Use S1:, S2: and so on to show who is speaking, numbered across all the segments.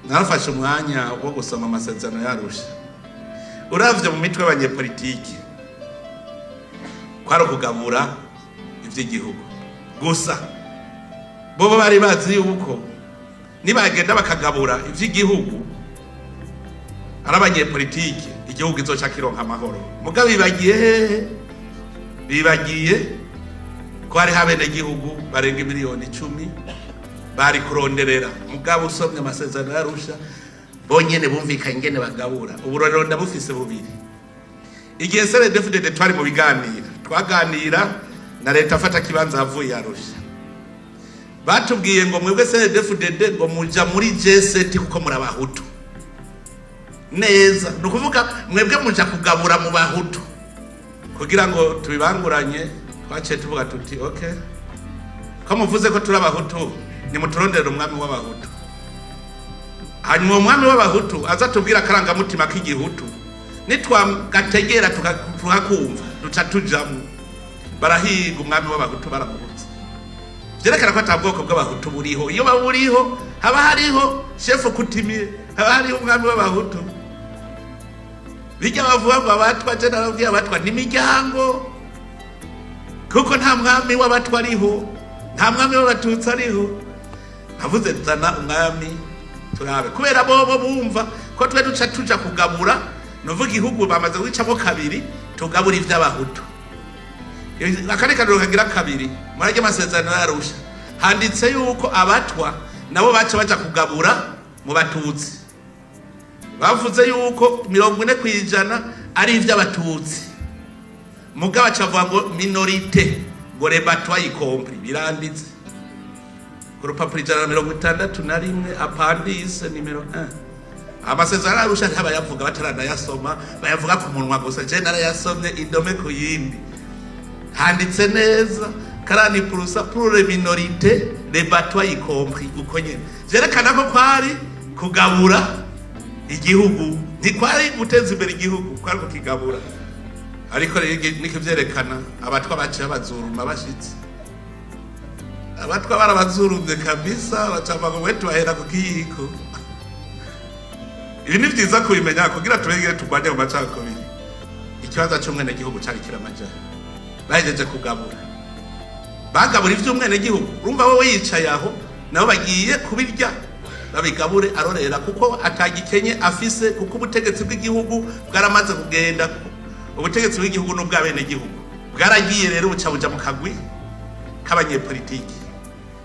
S1: narafashe umwanya wo gusoma amasezerano y'Arusha. Uravye mu mitwe y'abanyepolitiki kwari kugabura ivy'igihugu gusa. Bobo bari bazi yuko nibagenda bakagabura ivy'igihugu ari abanyepolitiki igihugu izoca kironka amahoro. Mugabo bibagiye ko hari habene igihugu barenga miliyoni 10 bari kuronderera. Mugabo usomye amasezerano y'Arusha bonyene bumvikanye ingene bagabura. Uburorero ndabufise bubiri. Igihe CNDD-FDD twari mu biganiro, twaganira na leta afata kibanza havuye Arusha. Batubwiye ngo mwebwe CNDD-FDD ngo muja muri G7 kuko muri abahutu. Neza, nukuvuga mwebwe muja kugabura mu bahutu. Kugira ngo tubibanguranye twaciye tuvuga tuti okay. Ko muvuze ko turi abahutu, ni muturondera umwami w'abahutu. Hanyuma umwami w'abahutu aza tubwira karanga mutima k'igihutu. Nitwagategera tukakumva duca tujamwe. Barahiga umwami w'abahutu baramubuza. Vyerekana ko atabwoko bw'abahutu buriho. Iyo baburiho haba hariho chef Kutimiye, haba hariho umwami w'abahutu. Bijya bavuga ngo abatwa je naravye abatwa n'imiryango. Kuko nta mwami w'abatwa ariho, nta mwami w'abatutsi ariho. Havuze zana umwami turabe. Kubera bobo bumva ko twe duca tuja kugabura, novuga igihugu bamaze wicamo kabiri, tugabura ivy'abahutu. Akandi kantu kagira kabiri, murage amasezerano y'Arusha. Handitse yuko abatwa nabo baca baja kugabura mu batutsi. Bavuze yuko 40% ari ivy'abatutsi. Mugabo acavuga ngo minorite ngo les batwa y compris biranditse. Ku rupapuro 161 appendice numero 1. Amasezerano y'Arusha ntabayavuga batarana yasoma, bayavuga ku munwa gusa. Je narayasomye indome ku yindi. Handitse neza 40% pour les minorités, les batwa y compris uko nyene. Zerekana ko kwari kugabura igihugu, ntikwari guteza imbere igihugu, kwari kukigabura. Ariko niko vyerekana abatwa baciye abazuruma bashitse. Abatwa barabazurumye kabisa, bacamba ngo wetu bahera ku kiyiko. Ibi ni vyiza kubimenya kugira turengere turwanye mu macakubiri. Ikibazo cy'umwene gihugu cyari kiramajana. Bahejeje kugabura. Bagabura ivy'umwene gihugu. Urumva wowe yicaye aho nabo bagiye kubirya. Babigabure arorera kuko atagikenye afise kuko ubutegetsi bw'igihugu bwaramaze kugenda. Ubutegetsi bw'igihugu n'ubwabene gihugu bwaragiye rero bucabuja mu kagwi k'abanyepolitiki.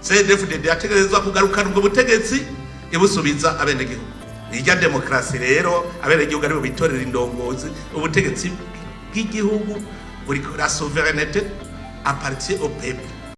S1: CNDD-FDD yategerezwa kugarukana ubwo butegetsi ibusubiza abene gihugu. Irya demokrasi rero abene gihugu ari bitorera indongozi. Ubutegetsi bw'igihugu buri la souveraineté appartient au peuple.